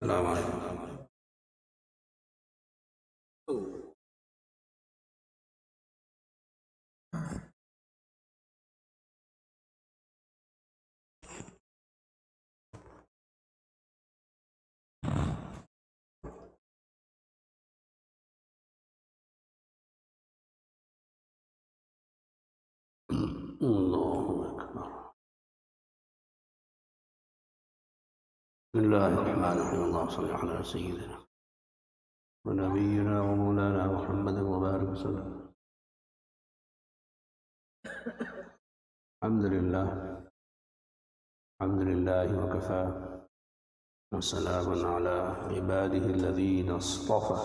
السلام عليكم. الله أكبر. بسم الله الرحمن الرحيم. اللهم صل على سيدنا ونبينا ومولانا محمد وبارك وسلم. الحمد لله، الحمد لله وكفى، وسلام على عباده الذين اصطفى.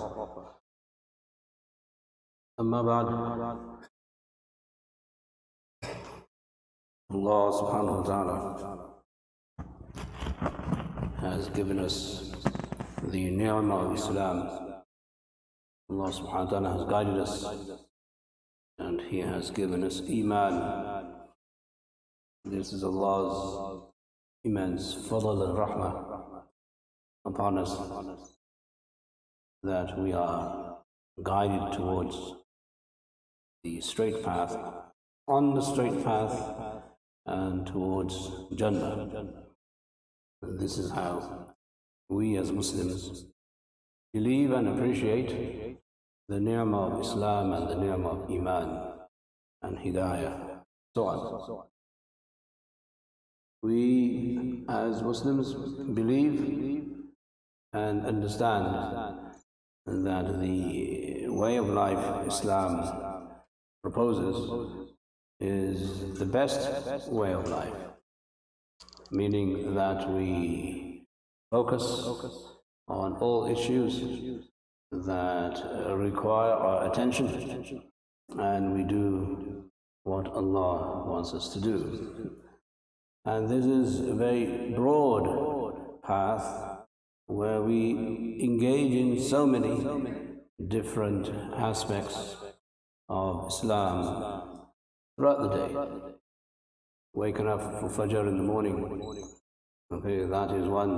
أما بعد، Allah subhanahu wa ta'ala has given us the ni'mah of Islam. Allah subhanahu wa ta'ala has guided us, and He has given us Iman. This is Allah's immense fadl and rahmah upon us, that we are guided towards the straight path, on the straight path, and towards Jannah. This is how we as Muslims believe and appreciate the ni'mah of Islam and the ni'mah of Iman and Hidayah, so on. We as Muslims believe and understand that the way of life Islam proposes is the best way of life, meaning that we focus on all issues that require our attention, and we do what Allah wants us to do. And this is a very broad path where we engage in so many different aspects of Islam throughout the day. Waking up for Fajr in the morning, okay, that is one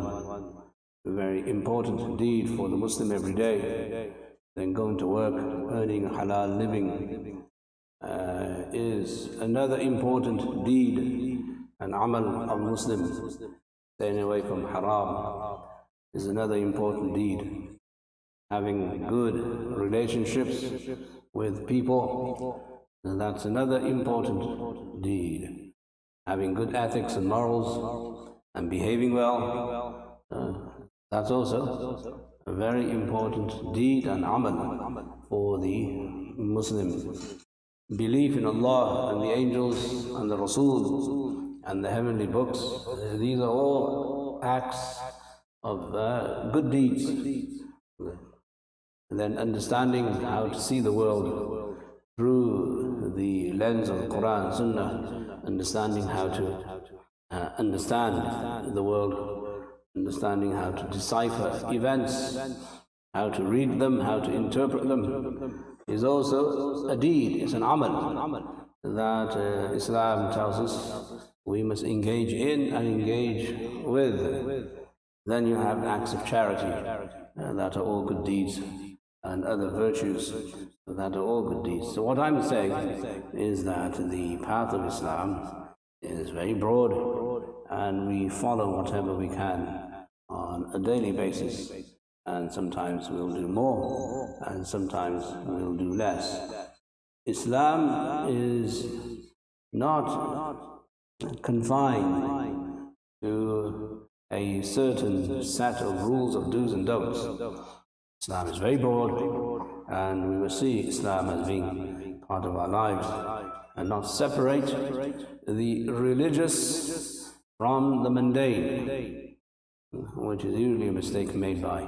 very important deed for the Muslim every day. Then going to work, earning a halal living is another important deed. An amal of Muslims. Staying away from haram is another important deed. Having good relationships with people, and that's another important deed. Having good ethics and morals and behaving well, that's also a very important deed and amal for the Muslim. Belief in Allah and the angels and the Rasul and the heavenly books, these are all acts of good deeds. And then understanding how to see the world through the lens of Quran and Sunnah, understanding how to understand the world, understanding how to decipher events, how to read them, how to interpret them, is also a deed. It's an amal that Islam tells us we must engage in and engage with. Then you have acts of charity that are all good deeds, and other virtues that are all good deeds. So what I'm saying is that the path of Islam is very broad, and we follow whatever we can on a daily basis, and sometimes we'll do more and sometimes we'll do less. Islam is not confined to a certain set of rules of do's and don'ts. Islam is very broad, and we must see Islam as being part of our lives and not separate the religious from the mundane, which is usually a mistake made by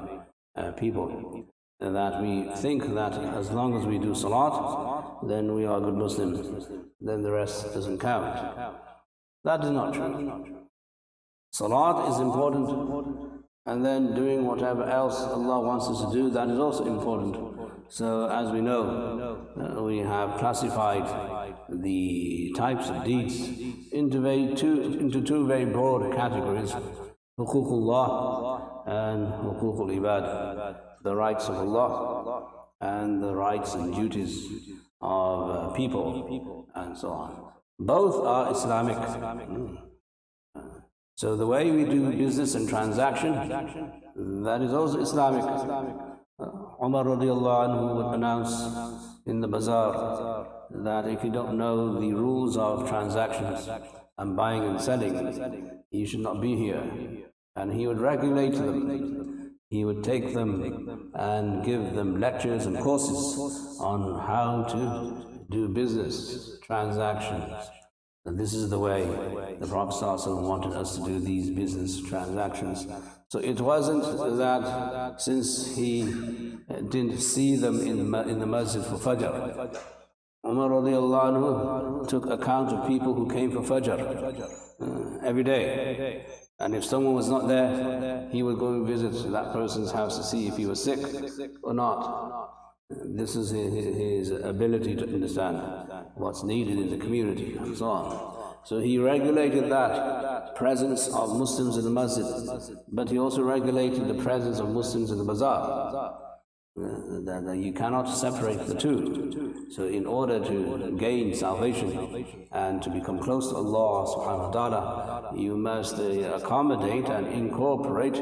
people, that we think that as long as we do salat, then we are good Muslims, then the rest doesn't count. That is not true. Salat is important, and then doing whatever else Allah wants us to do, that is also important. So as we know, we have classified the types of deeds into two very broad categories. Huququllah and Huququl Ibad, the rights of Allah and the rights and duties of people, and so on. Both are Islamic. So the way we do business and transaction, that is also Islamic. Umar radiallahu anhu would announce in the bazaar that if you don't know the rules of transactions and buying and selling, you should not be here. And he would regulate them. He would take them and give them lectures and courses on how to do business transactions. And this is the way the Prophet ﷺ wanted us to do these business transactions. So it wasn't that since he didn't see them in the masjid for Fajr, Umar radiallahu anhu took account of people who came for Fajr every day. And if someone was not there, he would go and visit that person's house to see if he was sick or not. This is his ability to understand what's needed in the community and so on. So he regulated that presence of Muslims in the masjid, but he also regulated the presence of Muslims in the bazaar. That you cannot separate the two. So in order to gain salvation and to become close to Allah subhanahu wa ta'ala, you must accommodate and incorporate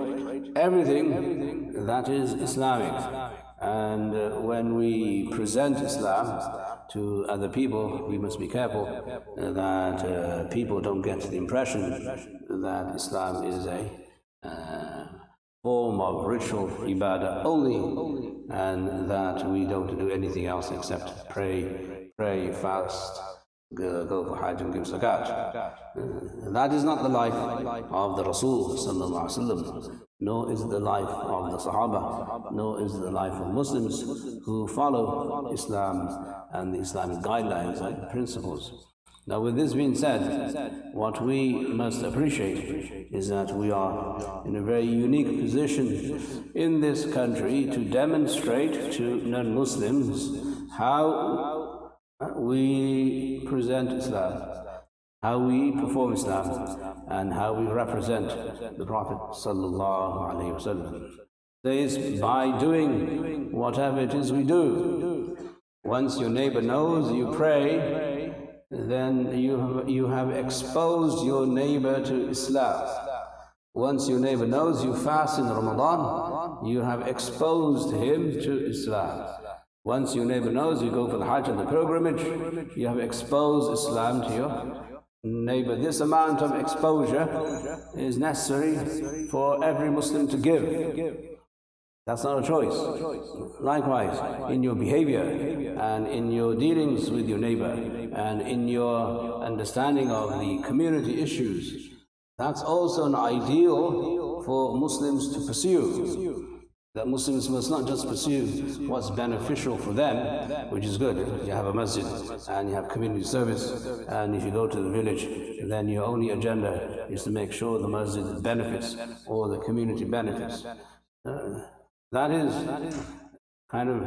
everything that is Islamic. And when we present Islam to other people, we must be careful that people don't get the impression that Islam is a form of ritual ibadah only, and that we don't do anything else except pray, fast, go for Hajj and give zakat. That is not the life of the Rasul sallallahu alaihi wasallam, nor is the life of the Sahaba, nor is the life of Muslims who follow Islam and the Islamic guidelines and principles. Now, with this being said, what we must appreciate is that we are in a very unique position in this country to demonstrate to non-Muslims how we present Islam, how we perform Islam, and how we represent the Prophet sallallahu alaihi wasallam. That is by doing whatever it is we do. Once your neighbor knows you pray, then you have exposed your neighbor to Islam. Once your neighbor knows you fast in Ramadan, you have exposed him to Islam. Once your neighbor knows you go for the Hajj and the pilgrimage, you have exposed Islam to your neighbor. This amount of exposure is necessary for every Muslim to give. That's not a choice. Likewise, in your behavior and in your dealings with your neighbor and in your understanding of the community issues, that's also an ideal for Muslims to pursue. That Muslims must not just pursue what's beneficial for them, which is good. You have a masjid and you have community service, and if you go to the village, then your only agenda is to make sure the masjid benefits or the community benefits. That is kind of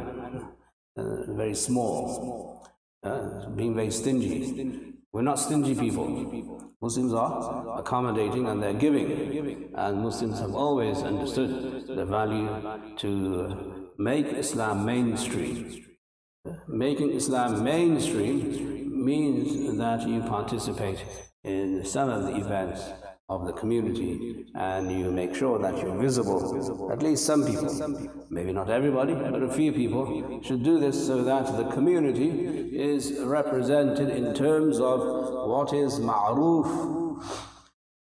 very small, being very stingy. We're not stingy people. Muslims are accommodating and they're giving. And Muslims have always understood the value to make Islam mainstream. Making Islam mainstream means that you participate in some of the events of the community, and you make sure that you're visible. At least some people, maybe not everybody, but a few people should do this so that the community is represented in terms of what is ma'roof.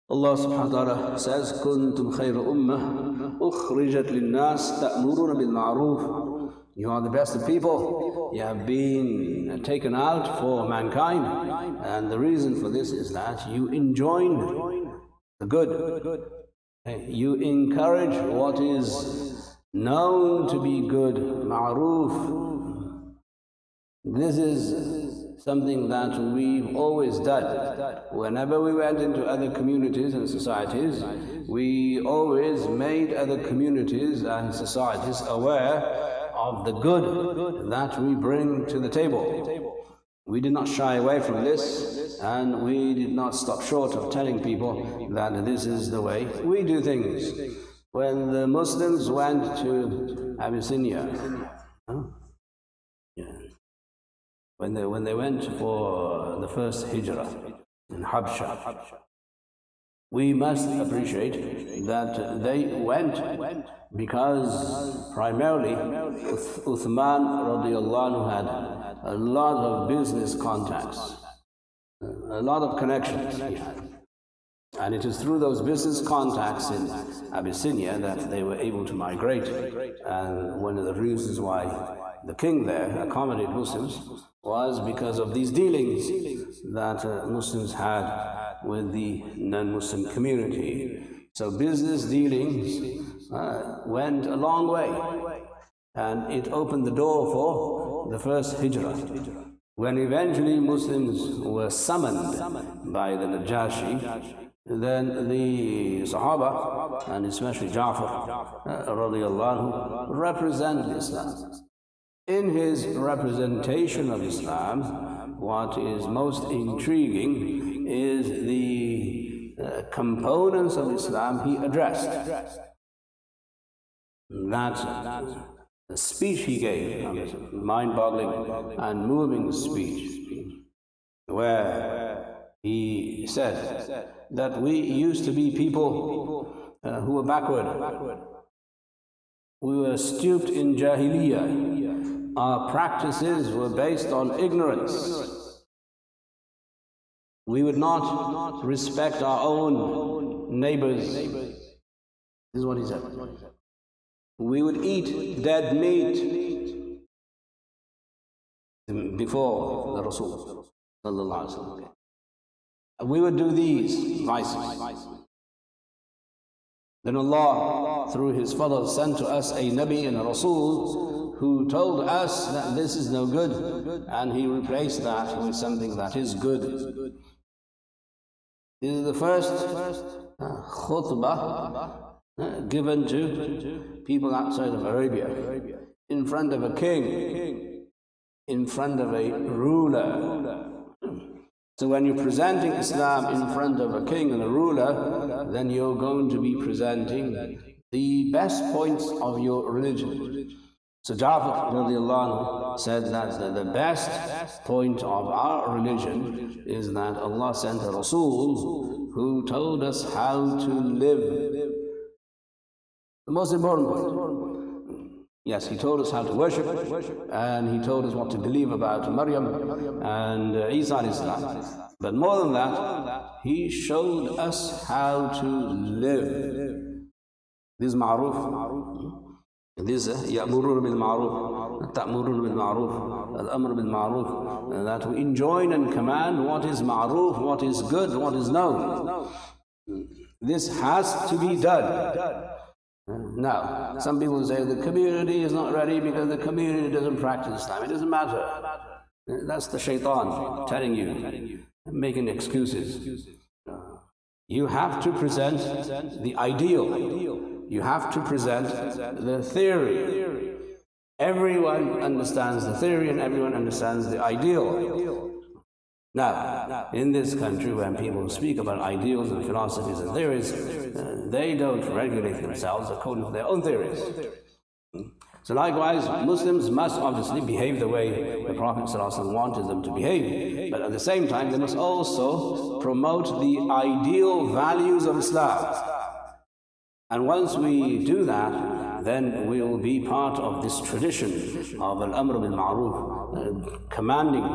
Allah subhanahu wa ta'ala says, "Kuntum khayra ummah ukhrijat lin-nas ta'muruna bil ma'roof." You are the best of people. You have been taken out for mankind, and the reason for this is that you enjoin the good. You encourage what is known to be good, ma'roof. This is something that we've always done. Whenever we went into other communities and societies, we always made other communities and societies aware of the good that we bring to the table. We did not shy away from this, and we did not stop short of telling people that this is the way we do things. When the Muslims went to Abyssinia, when they went for the first hijrah in Habsha, we must appreciate that they went because primarily Uthman radiallahu anhu had a lot of business contacts, a lot of connections he had. And it is through those business contacts in Abyssinia that they were able to migrate. And one of the reasons why the king there accommodated Muslims was because of these dealings that Muslims had with the non-Muslim community. So business dealings went a long way, and it opened the door for the first hijrah. When eventually Muslims were summoned by the Najashi, then the Sahaba, and especially Ja'far radiallahu anhu, represented Islam. In his representation of Islam, what is most intriguing is the components of Islam he addressed. That the speech he gave, mind-boggling and moving speech, where he said that we used to be people who were backward. We were stooped in Jahiliyyah. Our practices were based on ignorance. We would not respect our own neighbors. This is what he said. We would eat dead meat before the Rasul. We would do these vices. Then Allah, through His Fadl, sent to us a Nabi and a Rasul who told us that this is no good, and He replaced that with something that is good. This is the first khutbah given to people outside of Arabia, in front of a king, in front of a ruler. So when you're presenting Islam in front of a king and a ruler, then you're going to be presenting the best points of your religion. So Ja'far radiallahu anhu said that the best point of our religion is that Allah sent a Rasul who told us how to live. The most important point. Yes, He told us how to worship, and He told us what to believe about Maryam and Isa alayhi salam. But more than that, He showed us how to live. This is ma'ruf. This is ya'murun bil ma'ruf, ta'murun bil ma'ruf, al-amr bil ma'ruf, that we enjoin and command what is ma'ruf, what is good, what is known. This has to be done. Now, some people say the community is not ready because the community doesn't practice Islam. It doesn't matter. That's the shaitan telling you, making excuses. You have to present the ideal. You have to present the theory. Everyone understands the theory and everyone understands the ideal. Now, in this country, when people speak about ideals and philosophies and theories, they don't regulate themselves according to their own theories. So likewise, Muslims must obviously behave the way the Prophet ﷺ wanted them to behave, but at the same time, they must also promote the ideal values of Islam. And once we do that, then we will be part of this tradition of al-amr bil ma'ruf, commanding,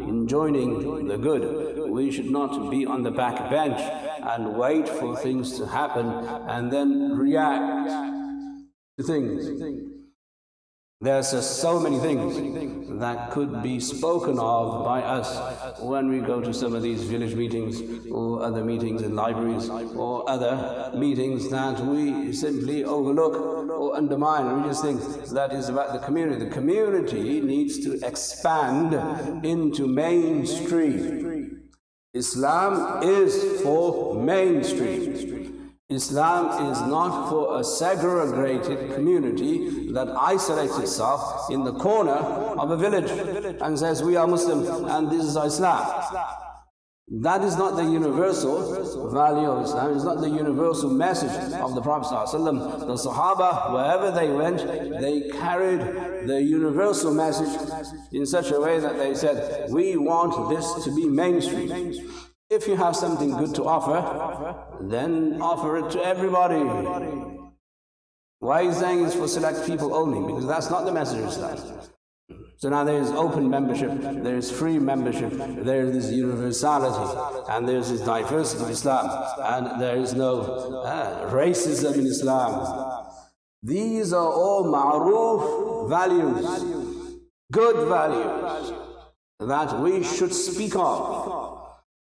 enjoining the good. We should not be on the back bench and wait for things to happen and then react to things. There's just so many things that could be spoken of by us when we go to some of these village meetings or other meetings in libraries or other meetings that we simply overlook or undermine. We just think that is about the community. The community needs to expand into mainstream. Islam is for mainstream. Islam is not for a segregated community that isolates itself in the corner of a village and says, we are Muslim and this is Islam. That is not the universal value of Islam. It's not the universal message of the Prophet ﷺ. The Sahaba, wherever they went, they carried the universal message in such a way that they said, we want this to be mainstream. If you have something good to offer, then offer it to everybody. Why are you saying it's for select people only? Because that's not the message of Islam. So now there is open membership, there is free membership, there is this universality, and there is this diversity of Islam, and there is no racism in Islam. These are all ma'roof values, good values, that we should speak of,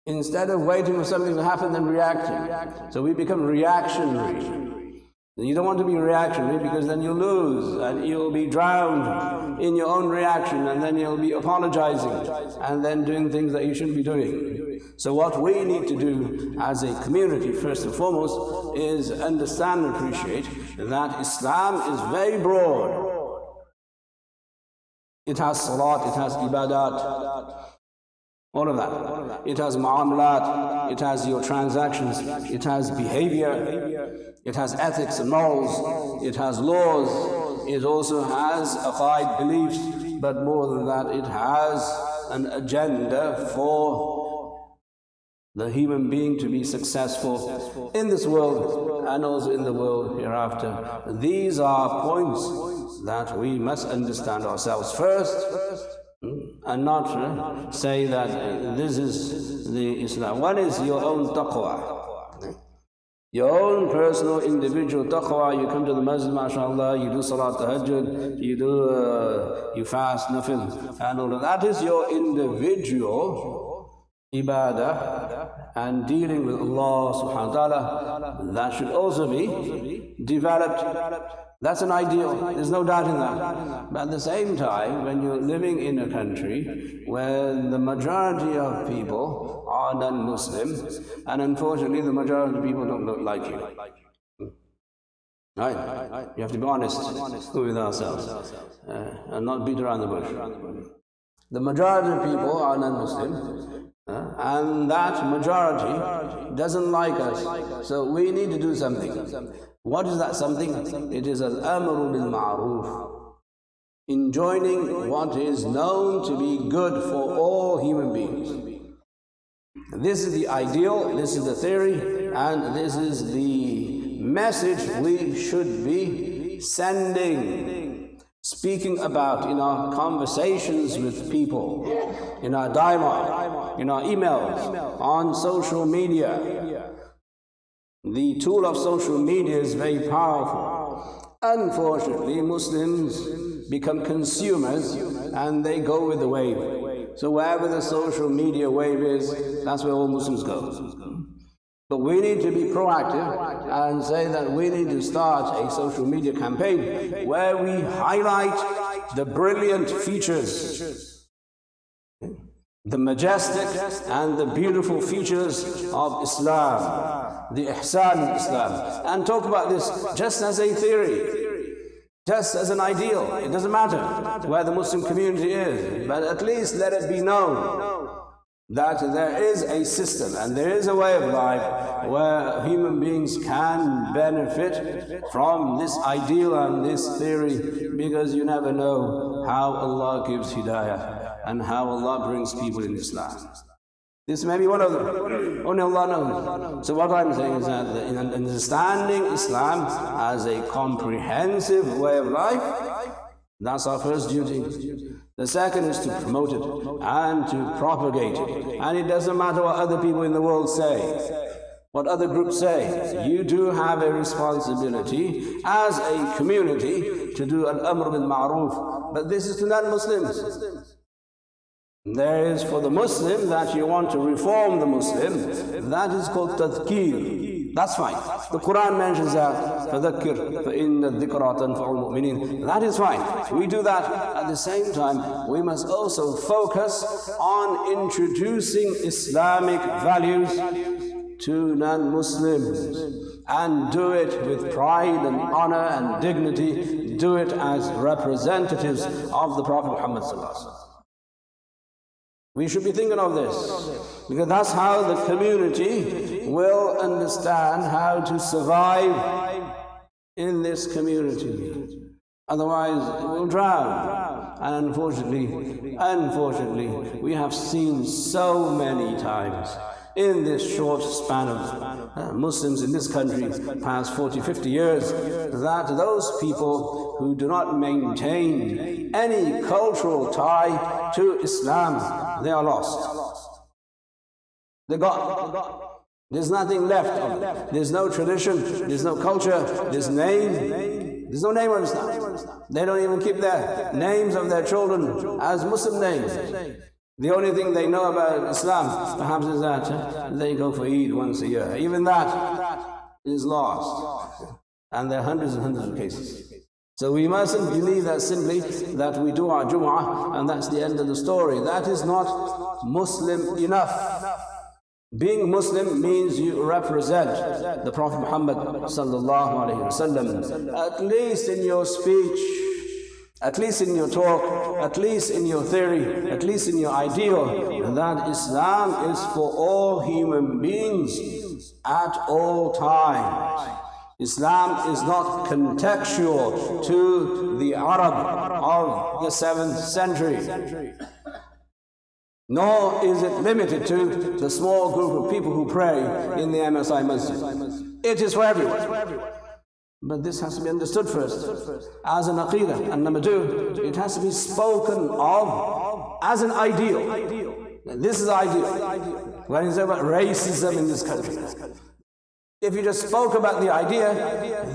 instead of waiting for something to happen and reacting. So we become reactionary. You don't want to be reactionary because then you lose and you'll be drowned in your own reaction, and then you'll be apologizing and then doing things that you shouldn't be doing. So what we need to do as a community, first and foremost, is understand and appreciate that Islam is very broad. It has salat, it has ibadat, all of that. It has mu'amalat, it has your transactions, it has behavior, it has ethics and morals, it has laws, it also has aqaid beliefs, but more than that, it has an agenda for the human being to be successful in this world and also in the world hereafter. These are points that we must understand ourselves first, and not say that this is the Islam. One is your own taqwa, your own personal individual taqwa. You come to the masjid, mashallah, you do salat tahajjud, you fast, nafil, and all of that. Is your individual ibadah and dealing with Allah subhanahu wa ta'ala. That should also be developed. That's an ideal, there's no doubt in that. But at the same time, when you're living in a country where the majority of people are non-Muslim, and unfortunately the majority of people don't look like you. Right? You have to be honest with ourselves and not beat around the bush. The majority of people are non-Muslim, and that majority doesn't like us. So we need to do something. What is that something? It is al-amru bil-ma'roof, enjoining what is known to be good for all human beings. This is the ideal, this is the theory, and this is the message we should be sending, speaking about in our conversations with people, in our dialogue, in our emails, on social media. The tool of social media is very powerful. Unfortunately, Muslims become consumers and they go with the wave. So wherever the social media wave is, that's where all Muslims go. But we need to be proactive and say that we need to start a social media campaign where we highlight the brilliant features, the majestic and the beautiful features of Islam, the ihsan of Islam, and talk about this just as a theory, just as an ideal. It doesn't matter where the Muslim community is, but at least let it be known that there is a system and there is a way of life where human beings can benefit from this ideal and this theory, because you never know how Allah gives hidayah and how Allah brings people in Islam. This may be one of them. Only Allah knows. So what I'm saying is that in understanding Islam as a comprehensive way of life, that's our first duty. The second is to promote it and to propagate it. And it doesn't matter what other people in the world say, what other groups say. You do have a responsibility as a community to do al-amr bil ma'roof. But this is to non-Muslims. There is for the Muslim that you want to reform the Muslim, that is called tadhkir. That's fine. The Quran mentions that, فَذَكِّرْ فَإِنَّ الذِّكْرَى تَنْفَعُ الْمُؤْمِنِينَ. That is fine. We do that. At the same time, we must also focus on introducing Islamic values to non-Muslims and do it with pride and honor and dignity. Do it as representatives of the Prophet Muhammad sallallahu alaihi wasallam. We should be thinking of this, because that's how the community will understand how to survive in this community. Otherwise, we'll drown. And unfortunately, we have seen so many times in this short span of Muslims in this country, past 40, 50 years, that those people who do not maintain any cultural tie to Islam, they are lost. They're gone. There's nothing left of it. There's no tradition, there's no culture, there's no name of Islam. They don't even keep their names of their children as Muslim names. The only thing they know about Islam, perhaps, is that they go for Eid once a year. Even that is lost. And there are hundreds and hundreds of cases. So we mustn't believe that simply that we do our Jumu'ah and that's the end of the story. That is not Muslim enough. Being Muslim means you represent the Prophet Muhammad sallallahu alaihi wasallam, at least in your speech, at least in your talk, at least in your theory, at least in your ideal, that Islam is for all human beings at all times. Islam is not contextual to the Arab of the 7th century. Nor is it limited to the small group of people who pray in the MSI masjid. It is for everyone. But this has to be understood first as an aqidah. And number two, it has to be spoken of as an ideal. This is ideal. When it's about racism in this country. If you just spoke about the idea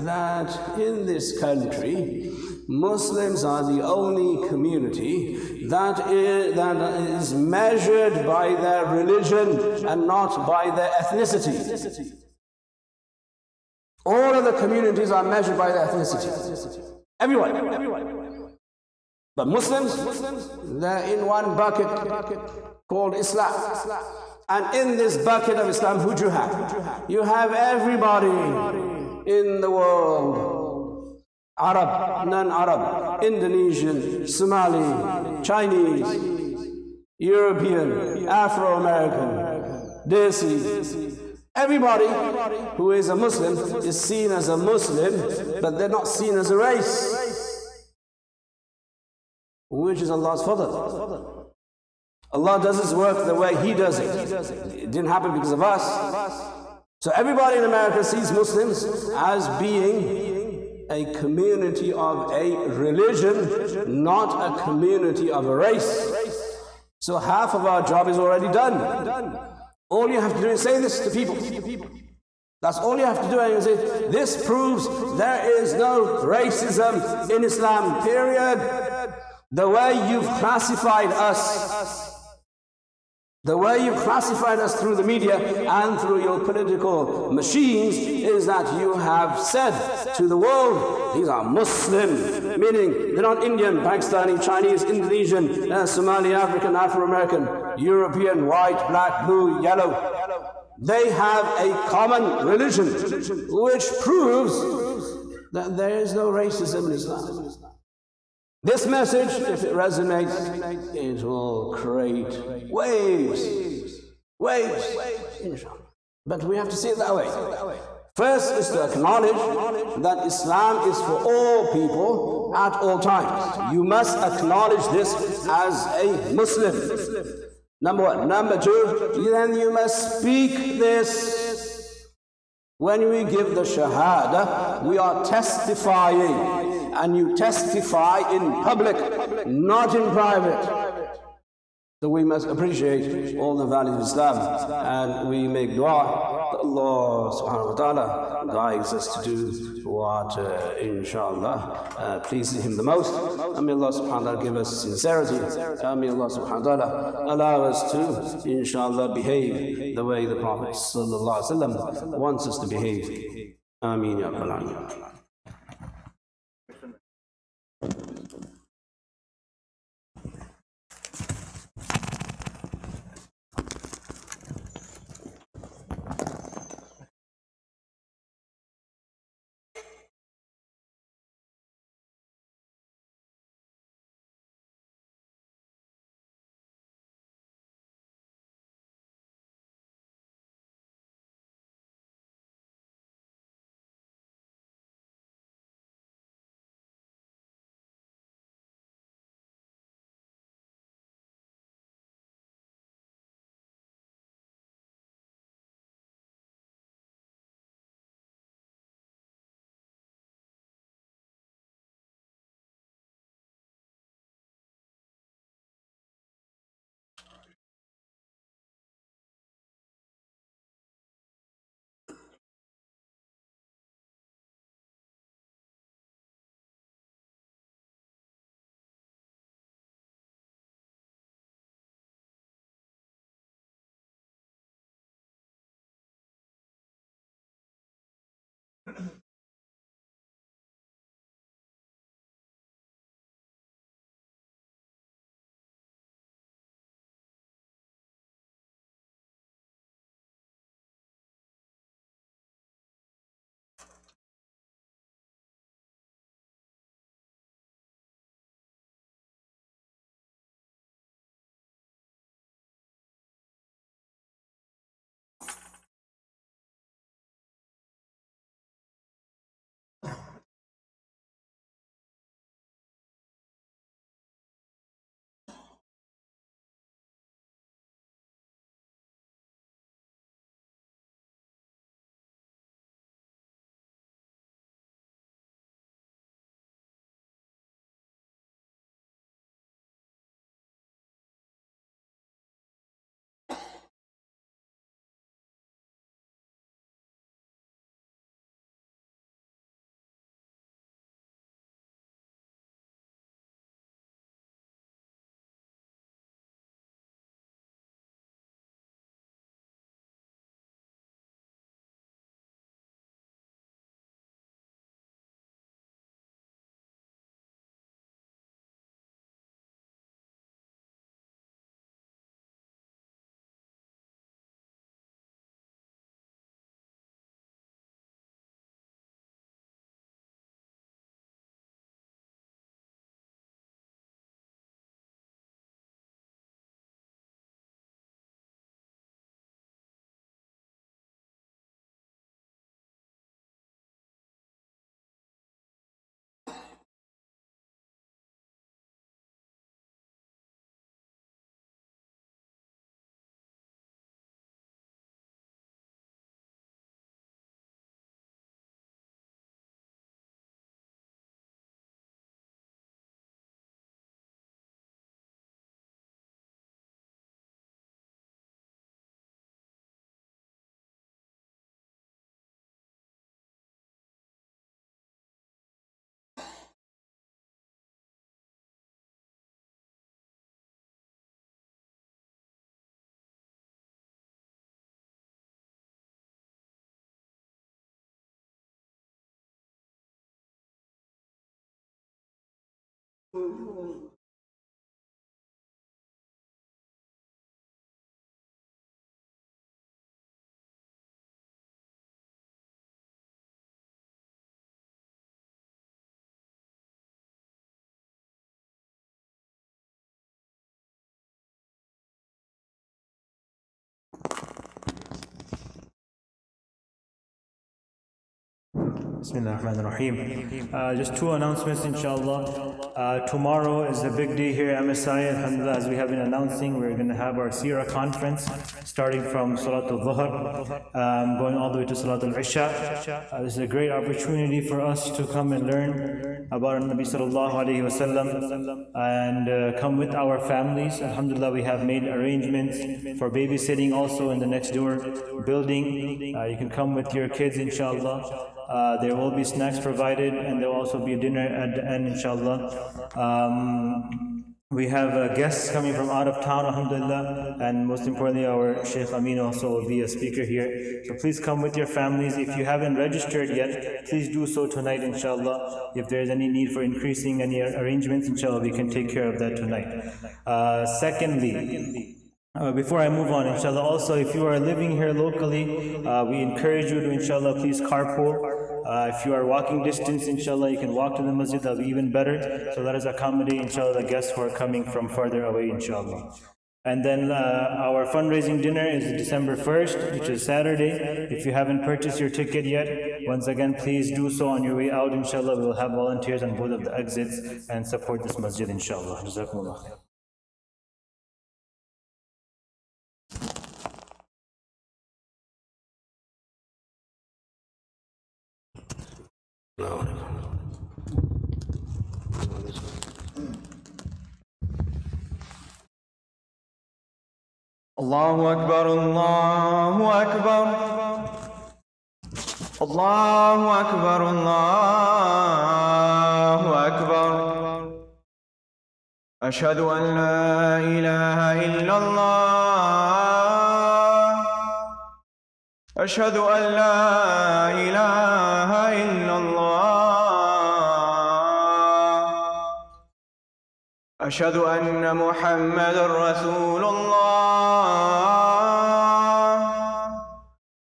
that in this country, Muslims are the only community that is measured by their religion and not by their ethnicity. All other communities are measured by their ethnicity. Everyone. But Muslims, they're in one bucket called Islam. And in this bucket of Islam, who do you have? You have everybody in the world. Arab, non-Arab, Indonesian, Somali, Chinese, European, Afro-American, Desi. Everybody who is a Muslim is seen as a Muslim, but they're not seen as a race, which is Allah's fadl. Allah does His work the way He does it. It didn't happen because of us. So everybody in America sees Muslims as being a community of a religion, not a community of a race. So half of our job is already done. All you have to do is say this to people. That's all you have to do, and you say, this proves there is no racism in Islam, period. The way you've classified us, through the media and through your political machines, is that you have said to the world, these are Muslim, meaning they're not Indian, Pakistani, Chinese, Indonesian, Somali, African, Afro-American, European, white, black, blue, yellow. They have a common religion, which proves that there is no racism in Islam. This message, if it resonates, it will create waves, inshallah. But we have to see it that way. First is to acknowledge that Islam is for all people at all times. You must acknowledge this as a Muslim. Number one. Number two, then you must speak this. When we give the Shahada, we are testifying. And you testify in public, not in private. So we must appreciate all the values of Islam, and we make dua that Allah subhanahu wa ta'ala guides us to do what inshallah pleases Him the most. And may Allah subhanahu wa ta'ala give us sincerity, and may Allah subhanahu wa ta'ala allow us to inshallah behave the way the Prophet sallallahu alaihi wasallam wants us to behave. Ameen ya Rabbal Alameen. Bismillahirrahmanirrahim. Just two announcements, inshallah. Tomorrow is a big day here at MSI. Alhamdulillah, as we have been announcing, we're going to have our Seerah conference starting from Salatul Dhuhr, going all the way to Salatul Isha. This is a great opportunity for us to come and learn about Nabi Sallallahu Alaihi Wasallam and come with our families. Alhamdulillah, we have made arrangements for babysitting also in the next door building. You can come with your kids, inshallah. There will be snacks provided, and there will also be a dinner at the end, inshallah. We have guests coming from out of town, alhamdulillah, and most importantly, our Shaykh Amin also will be a speaker here. So please come with your families. If you haven't registered yet, please do so tonight, inshallah. If there is any need for increasing any arrangements, inshallah, we can take care of that tonight. Secondly, before I move on, inshallah, also if you are living here locally, we encourage you to, inshallah, please carpool. If you are walking distance, inshallah, you can walk to the masjid, that'll be even better. So let us accommodate, inshallah, the guests who are coming from further away, inshallah. And then our fundraising dinner is December 1st, which is Saturday. If you haven't purchased your ticket yet, once again, please do so on your way out, inshallah. We will have volunteers on both of the exits and support this masjid, inshallah. Jazakumullah khair. الله أكبر الله أكبر الله أكبر الله أكبر أشهد أن لا إله إلا الله أشهد أن لا إله إلا الله أشهد أن محمد رسول الله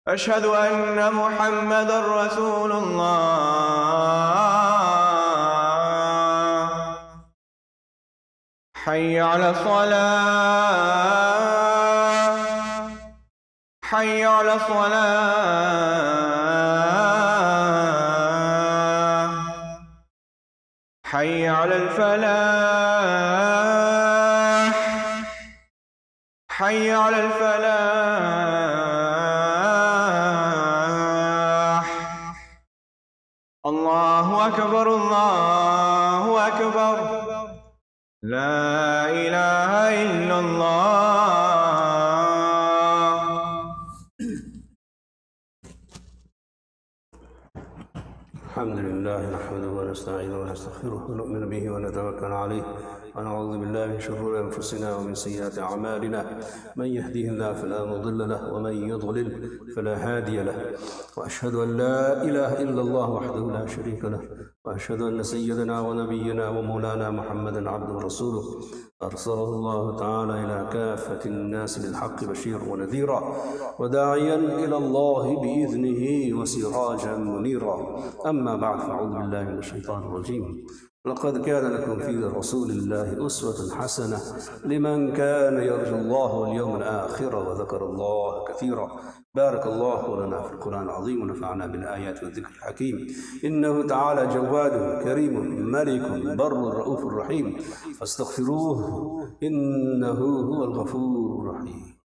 أشهد أن محمد رسول الله حي على الصلاة حي على الصلاة حي على الفلاح حي على الفلاح الله أكبر الله أكبر لا إله إلا الله الحمد لله نحمده ونستعينه ونستغفره ونؤمن به ونتوكل عليه ونعوذ بالله من شرور أنفسنا ومن سيئات أعمالنا من يهديه الله فلا مضل له ومن يضلل فلا هادي له وأشهد أن لا إله إلا الله وحده لا شريك له وأشهد أن سيدنا ونبينا ومولانا محمدا عبده ورسوله أرسله الله تعالى إلى كافة الناس بالحق بشيرا ونذيرا وداعيا إلى الله بإذنه وسراجا منيرا أما بعد فأعوذ بالله من الشيطان الرجيم لقد كان لكم في رسول الله أسوة حسنة لمن كان يرجو الله واليوم الآخر وذكر الله كثيرا بارك الله لنا في القرآن العظيم ونفعنا بالآيات والذكر الحكيم إنه تعالى جواد كريم ملك بر رؤوف رحيم فاستغفروه إنه هو الغفور الرحيم